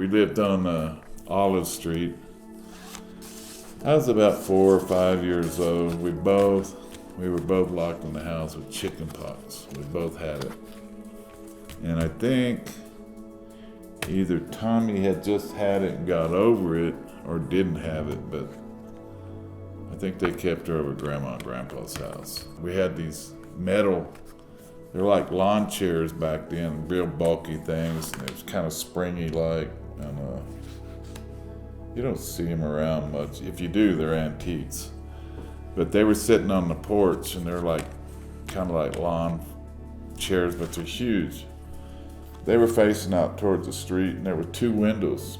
We lived on Olive Street. I was about 4 or 5 years old. We were both locked in the house with chicken pox. We both had it. And I think either Tommy had just had it and got over it or didn't have it, but I think they kept her over at Grandma and Grandpa's house. We had these metal, they're like lawn chairs back then, real bulky things, and it was kind of springy like, and you don't see them around much. If you do, they're antiques. But they were sitting on the porch, and they're like, kind of like lawn chairs, but they're huge. They were facing out towards the street, and there were 2 windows.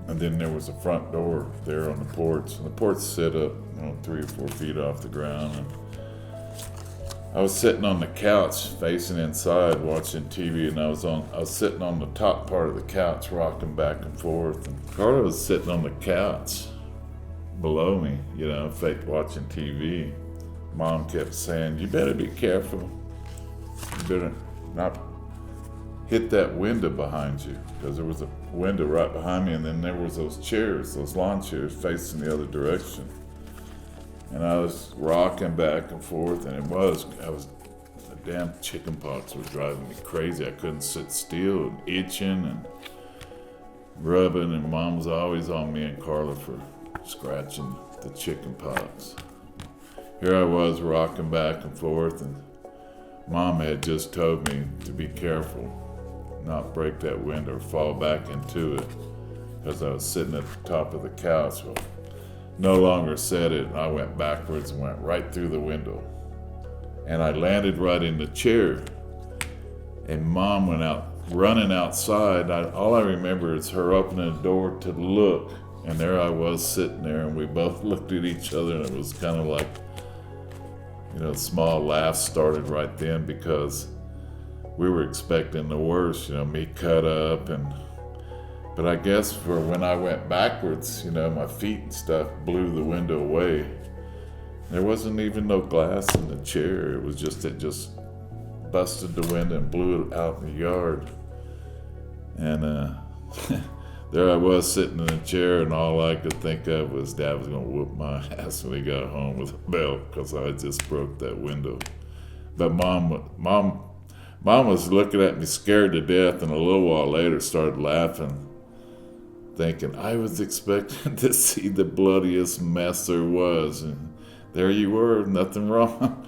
And then there was a front door there on the porch. And the porch sit up, 3 or 4 feet off the ground. And I was sitting on the couch facing inside watching TV, and I was sitting on the top part of the couch rocking back and forth. And Carla was sitting on the couch below me, watching TV. Mom kept saying, "You better be careful. You better not hit that window behind you," because there was a window right behind me, and then there was those chairs, those lawn chairs facing the other direction. And I was rocking back and forth, and the damn chicken pox were driving me crazy. I couldn't sit still, and itching and rubbing, and Mom was always on me and Carla for scratching the chicken pox. Here I was rocking back and forth, and Mom had just told me to be careful, not break that window or fall back into it, because I was sitting at the top of the couch. Well, no longer said it, and I went backwards and went right through the window. And I landed right in the chair. And Mom went out, running outside. All I remember is her opening the door to look, and there I was sitting there, and we both looked at each other, and it was kind of like, small laughs started right then, because we were expecting the worst, me cut up, but I guess for when I went backwards, my feet and stuff blew the window away. There wasn't even no glass in the chair. It just busted the window and blew it out in the yard. And there I was sitting in a chair, and all I could think of was Dad was gonna whoop my ass when he got home with a belt, because I just broke that window. But Mom was looking at me scared to death, and a little while later started laughing, thinking I was expecting to see the bloodiest mess there was, and there you were, nothing wrong.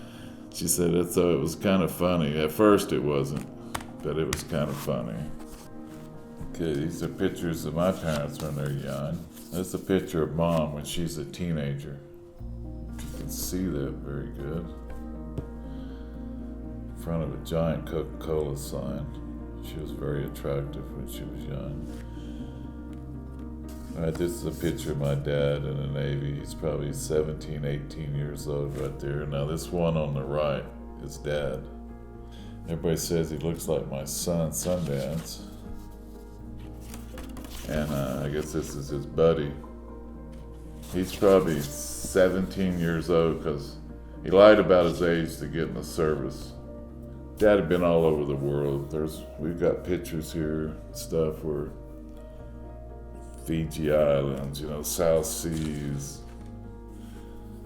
She said it was kind of funny. At first it wasn't, but it was kind of funny. Okay, these are pictures of my parents when they're young. That's a picture of Mom when she's a teenager. You can see that very good. In front of a giant Coca-Cola sign. She was very attractive when she was young. All right, this is a picture of my dad in the Navy. He's probably 17, 18 years old right there. Now this one on the right is Dad. Everybody says he looks like my son, Sundance. And I guess this is his buddy. He's probably 17 years old, because he lied about his age to get in the service. Dad had been all over the world. We've got pictures here, stuff where Fiji Islands, South Seas.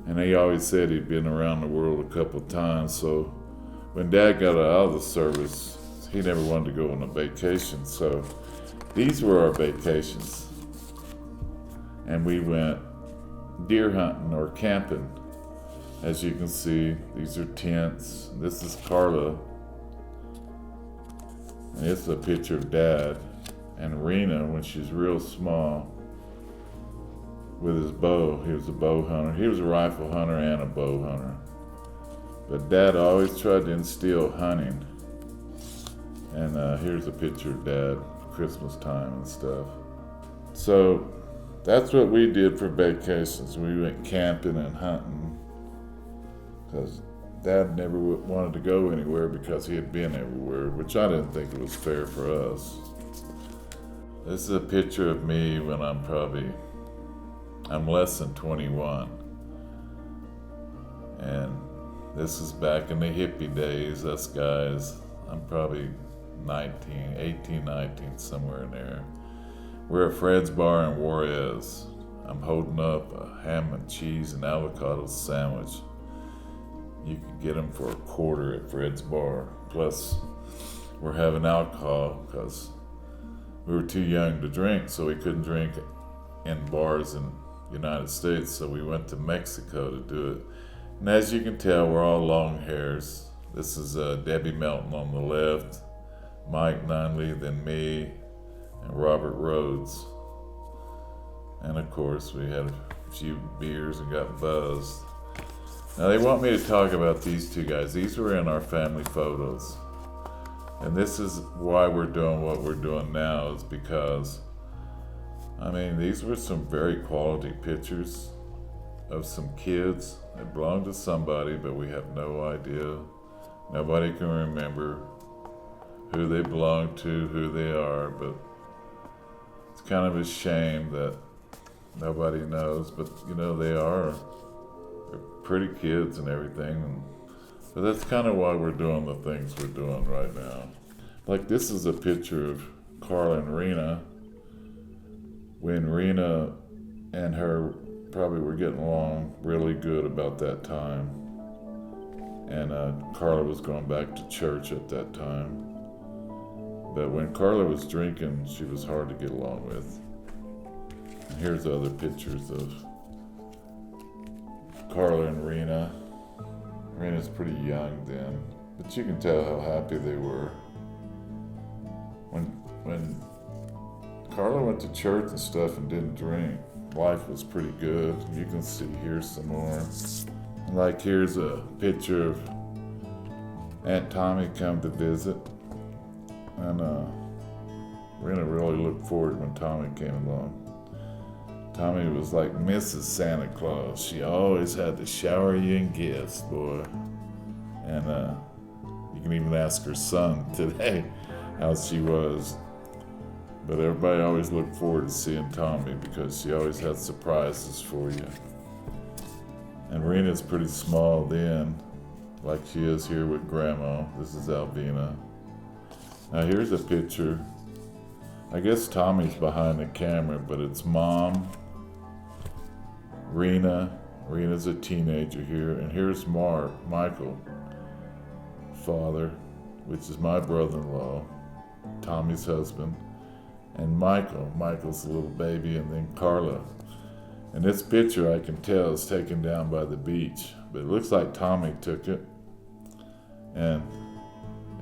And he always said he'd been around the world a couple of times. So when Dad got out of the service, he never wanted to go on a vacation. So these were our vacations. And we went deer hunting or camping. As you can see, these are tents. This is Carla. And it's a picture of Dad and Rena when she's real small with his bow. He was a bow hunter. He was a rifle hunter and a bow hunter. But Dad always tried to instill hunting. And here's a picture of Dad, Christmas time and stuff. So that's what we did for vacations. We went camping and hunting, because Dad never wanted to go anywhere because he had been everywhere, which I didn't think it was fair for us. This is a picture of me when I'm less than 21. And this is back in the hippie days, us guys. I'm probably 18, 19, somewhere in there. We're at Fred's Bar in Juarez. I'm holding up a ham and cheese and avocado sandwich. You can get them for $1 at Fred's Bar. Plus, we're having alcohol because we were too young to drink, so we couldn't drink in bars in the United States, so we went to Mexico to do it. And as you can tell, we're all long hairs. This is Debbie Melton on the left, Mike Nunley, then me, and Robert Rhodes. And of course, we had a few beers and got buzzed. Now they want me to talk about these two guys. These were in our family photos. And this is why we're doing what we're doing now, is because, I mean, these were some very quality pictures of some kids that belonged to somebody, but we have no idea. Nobody can remember who they belong to, who they are, but it's kind of a shame that nobody knows, but they're pretty kids and everything. But that's kind of why we're doing the things we're doing right now. Like, this is a picture of Carla and Rena when Rena and her probably were getting along really good about that time. And Carla was going back to church at that time. But when Carla was drinking, she was hard to get along with. And here's other pictures of Carla and Rena. Rena's pretty young then, but you can tell how happy they were. When Carla went to church and stuff and didn't drink, life was pretty good. You can see here some more. Like, here's a picture of Aunt Tommy come to visit, and Rena really looked forward when Tommy came along. Tommy was like Mrs. Santa Claus. She always had to shower you in gifts, boy. And you can even ask her son today how she was. But everybody always looked forward to seeing Tommy because she always had surprises for you. And Rena's pretty small then, like she is here with Grandma. This is Alvina. Now here's a picture. I guess Tommy's behind the camera, but it's Mom, Rena's a teenager here, and here's Michael, father, which is my brother-in-law, Tommy's husband, and Michael's a little baby, and then Carla. And this picture, I can tell, is taken down by the beach, but it looks like Tommy took it, and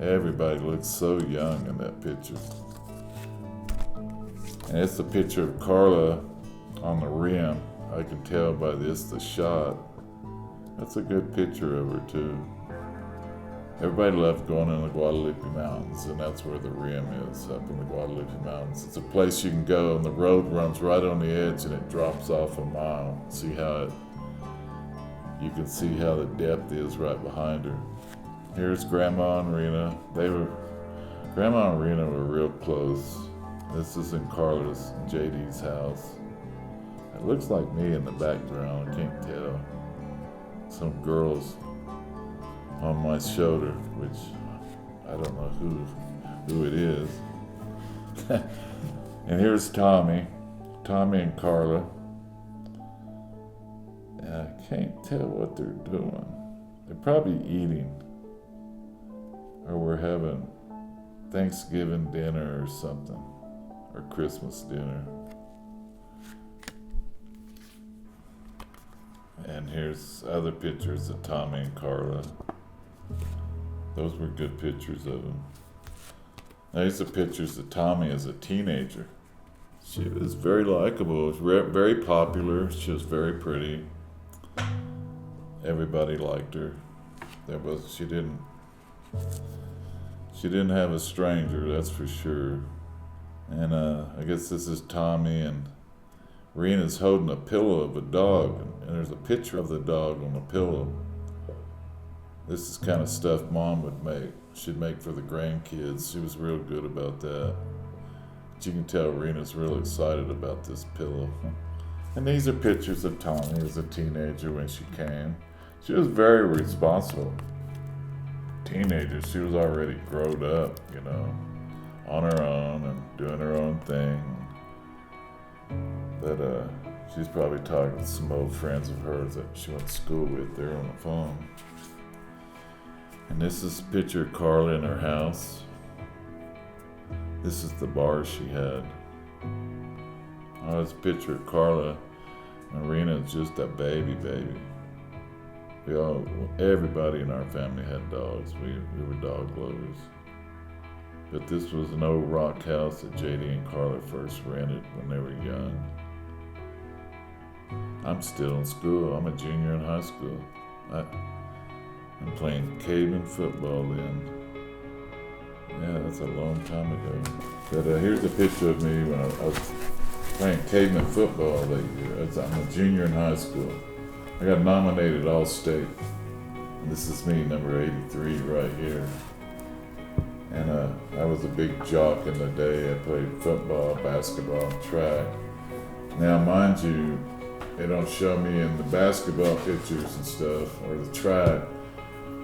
everybody looks so young in that picture. And it's a picture of Carla on the rim. I can tell by the shot. That's a good picture of her too. Everybody loved going in the Guadalupe Mountains, and that's where the rim is, up in the Guadalupe Mountains. It's a place you can go, and the road runs right on the edge, and it drops off a mile. You can see how the depth is right behind her. Here's Grandma and Rena. Grandma and Rena were real close. This is in Carla's and JD's house. It looks like me in the background, I can't tell. Some girls on my shoulder, which I don't know who it is. And here's Tommy and Carla. And I can't tell what they're doing. They're probably eating, or we're having Thanksgiving dinner or something, or Christmas dinner. And here's other pictures of Tommy and Carla. Those were good pictures of them. Now these are pictures of Tommy as a teenager. She was very likable, very popular. She was very pretty. Everybody liked her. She didn't have a stranger, that's for sure. And I guess this is Tommy, and Rena's holding a pillow of a dog, and there's a picture of the dog on the pillow. This is kind of stuff Mom should make for the grandkids. She was real good about that. But you can tell Rena's real excited about this pillow. And these are pictures of Tommy as a teenager when she came. She was very responsible teenager. She was already grown up, on her own and doing her own thing. But she's probably talking to some old friends of hers that she went to school with there on the phone. And this is a picture of Carla in her house. This is the bar she had. Oh, this picture of Carla. Marina's just a baby. Everybody in our family had dogs. We were dog lovers. But this was an old rock house that JD and Carla first rented when they were young. I'm still in school. I'm a junior in high school. I'm playing Caveman football then. Yeah, that's a long time ago. But here's a picture of me when I was playing Caveman football that year. I'm a junior in high school. I got nominated All-State. And this is me, number 83, right here. And I was a big jock in the day. I played football, basketball, and track. Now, mind you, they don't show me in the basketball pictures and stuff, or the track,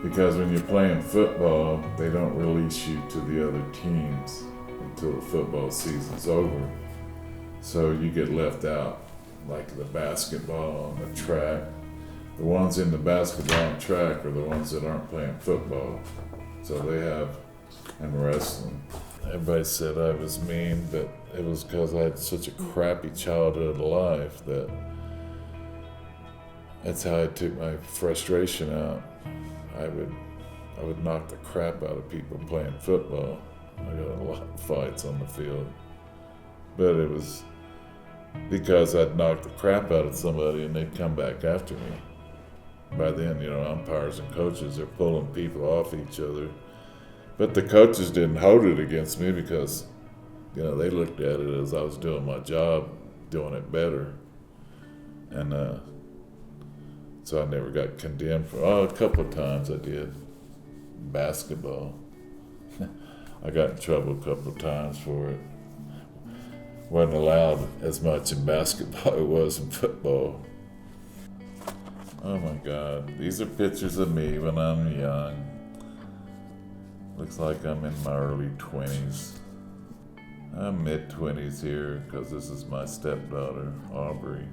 because when you're playing football, they don't release you to the other teams until the football season's over. So you get left out, like the basketball and the track. The ones in the basketball and track are the ones that aren't playing football. So they have, and wrestling. Everybody said I was mean, but it was because I had such a crappy childhood life that's how I took my frustration out. I would knock the crap out of people playing football. I got a lot of fights on the field. But it was because I'd knock the crap out of somebody and they'd come back after me. By then, umpires and coaches are pulling people off each other. But the coaches didn't hold it against me because, they looked at it as I was doing my job, doing it better. And so I never got condemned for, a couple of times I did. Basketball. I got in trouble a couple of times for it. Wasn't allowed as much in basketball as it was in football. Oh my God, these are pictures of me when I'm young. Looks like I'm in my early 20s. I'm mid-20s here because this is my stepdaughter, Aubrey.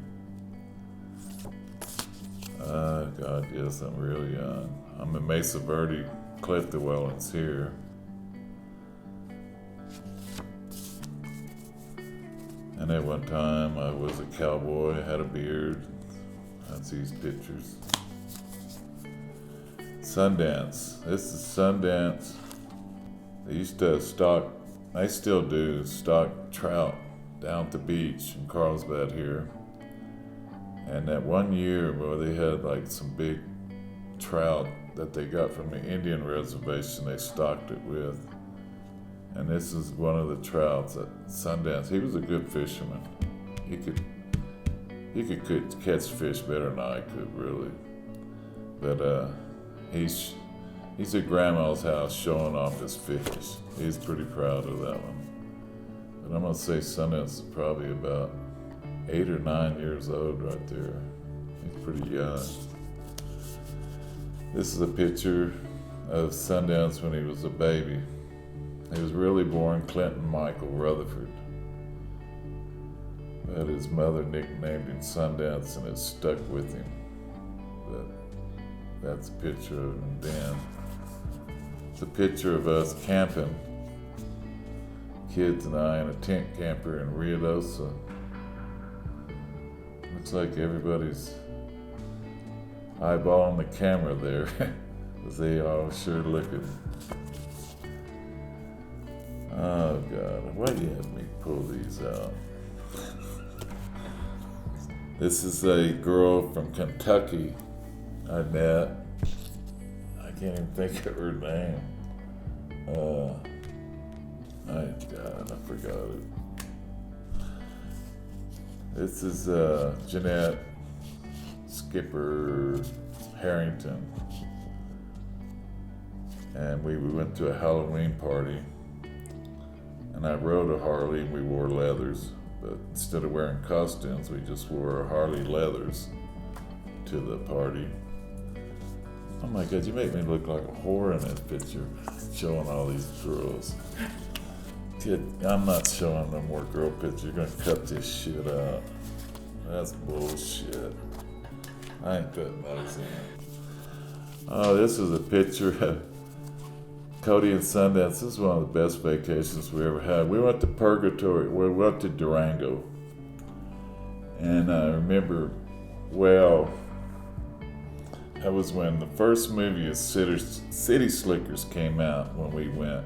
God, yes, I'm real young. I'm in Mesa Verde, Cliff Dwellings here. And at one time, I was a cowboy, had a beard. That's these pictures. Sundance. This is Sundance. They used to stock, they still do, stock trout down at the beach in Carlsbad here. And that one year, they had like some big trout that they got from the Indian reservation they stocked it with. And this is one of the trouts at Sundance. He was a good fisherman. He could catch fish better than I could, really. But he's at Grandma's house showing off his fish. He's pretty proud of that one. But I'm gonna say Sundance is probably about 8 or 9 years old right there. He's pretty young. This is a picture of Sundance when he was a baby. He was really born Clinton Michael Rutherford. But his mother nicknamed him Sundance and it stuck with him. But that's a picture of him then. It's a picture of us camping. Kids and I in a tent camper in Ruidoso. Looks like everybody's eyeballing the camera there. Because they all sure looking. Oh God, why do you have me pull these out? This is a girl from Kentucky I met. I can't even think of her name. God, I forgot it. This is Jeanette Skipper Harrington. And we went to a Halloween party. And I rode a Harley and we wore leathers. But instead of wearing costumes, we just wore our Harley leathers to the party. Oh my God, you make me look like a whore in that picture, showing all these girls. Kid, I'm not showing no more girl pictures. You're gonna cut this shit out. That's bullshit. I ain't putting those in. Oh, this is a picture of Cody and Sundance. This is one of the best vacations we ever had. We went to Purgatory. We went to Durango. And I remember, well, that was when the first movie of City Slickers came out when we went.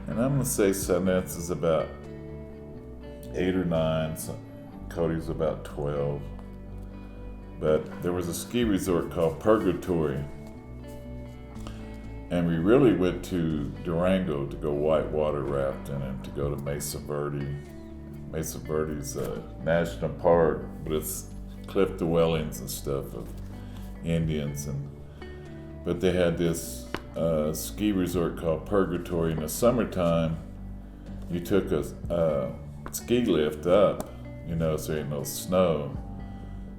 And I'm going to say Sundance is about 8 or 9. Cody's about 12. But there was a ski resort called Purgatory. And we really went to Durango to go whitewater rafting and to go to Mesa Verde. Mesa Verde's a national park, but it's cliff dwellings and stuff of Indians. But they had this ski resort called Purgatory. In the summertime, you took a ski lift up, so there ain't no snow.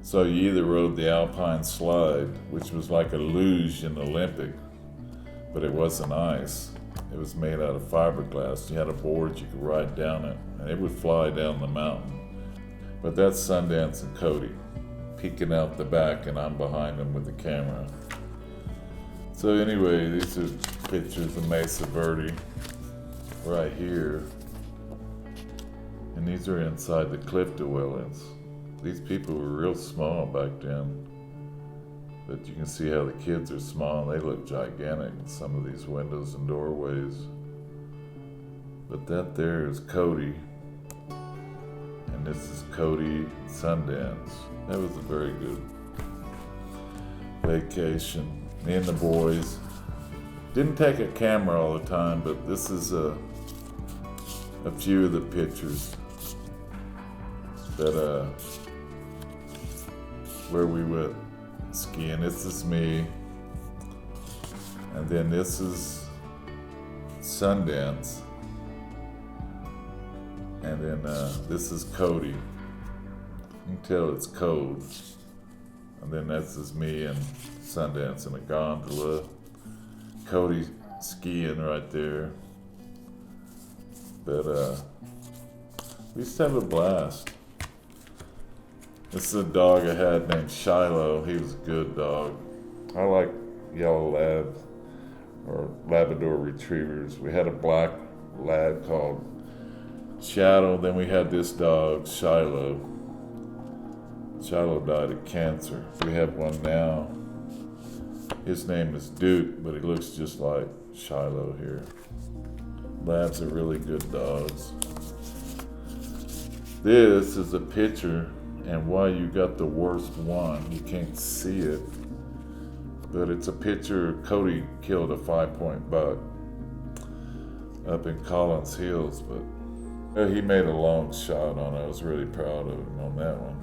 So you either rode the Alpine Slide, which was like a luge in the Olympic, but it wasn't ice. It was made out of fiberglass. You had a board, you could ride down it, and it would fly down the mountain. But that's Sundance and Cody, peeking out the back, and I'm behind them with the camera. So anyway, these are pictures of Mesa Verde right here. And these are inside the cliff dwellings. These people were real small back then. But you can see how the kids are small. They look gigantic in some of these windows and doorways. But that there is Cody. And this is Cody Sundance. That was a very good vacation. Me and the boys. Didn't take a camera all the time, but this is a few of the pictures that where we went skiing. This is me, and then this is Sundance, and then this is Cody. You can tell it's cold. And then that's just me and Sundance in a gondola. Cody skiing right there. But we used to have a blast. This is a dog I had named Shiloh. He was a good dog. I like yellow labs or Labrador retrievers. We had a black lab called Shadow. Then we had this dog, Shiloh. Shiloh died of cancer. We have one now. His name is Duke, but he looks just like Shiloh here. Labs are really good dogs. This is a picture, and why you got the worst one, you can't see it, but it's a picture Cody killed a 5-point buck up in Collins Hills, but he made a long shot on it. I was really proud of him on that one,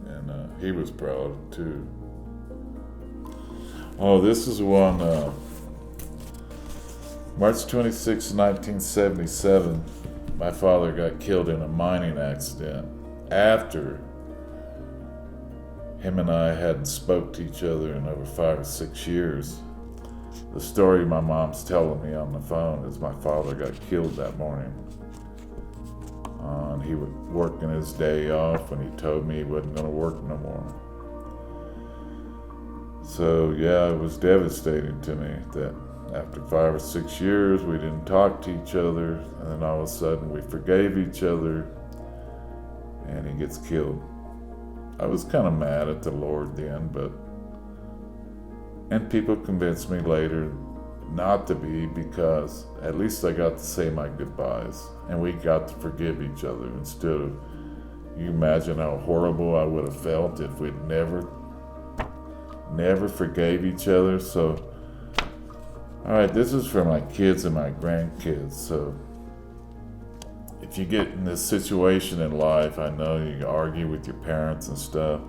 and he was proud too. Oh, this is one, March 26, 1977, my father got killed in a mining accident after him and I hadn't spoke to each other in over 5 or 6 years. The story my mom's telling me on the phone is my father got killed that morning. And he was working his day off, and he told me he wasn't going to work no more. So yeah, it was devastating to me that after 5 or 6 years, we didn't talk to each other, and then all of a sudden we forgave each other, and he gets killed. I was kind of mad at the Lord then, and people convinced me later not to be, because at least I got to say my goodbyes, and we got to forgive each other instead of, you imagine how horrible I would have felt if we'd never forgave each other. So, all right, this is for my kids and my grandkids. So if you get in this situation in life, I know you argue with your parents and stuff,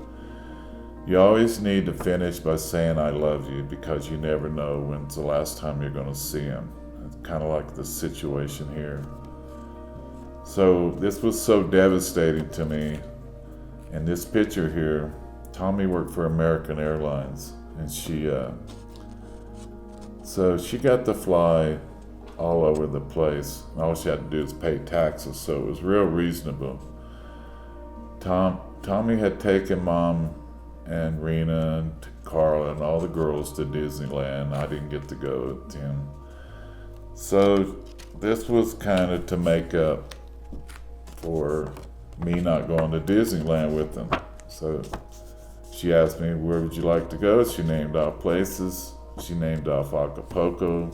you always need to finish by saying I love you, because you never know when's the last time you're going to see them. It's kind of like the situation here. So this was so devastating to me. And this picture here, Tommy worked for American Airlines, and she got to fly all over the place. All she had to do is pay taxes, so it was real reasonable. Tommy had taken Mom and Rena and Carla and all the girls to Disneyland. I didn't get to go with him. So this was kind of to make up for me not going to Disneyland with them. So she asked me, where would you like to go? She named off places. She named off Acapulco.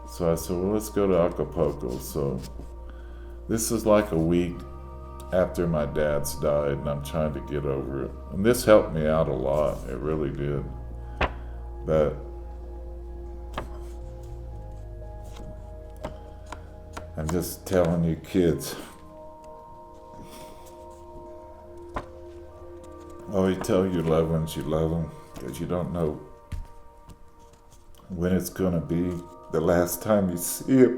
So I said, well, let's go to Acapulco. So this is like a week after my dad's died, and I'm trying to get over it. And this helped me out a lot. It really did. But I'm just telling you kids, always tell your loved ones you love them, because you don't know when it's going to be the last time you see it.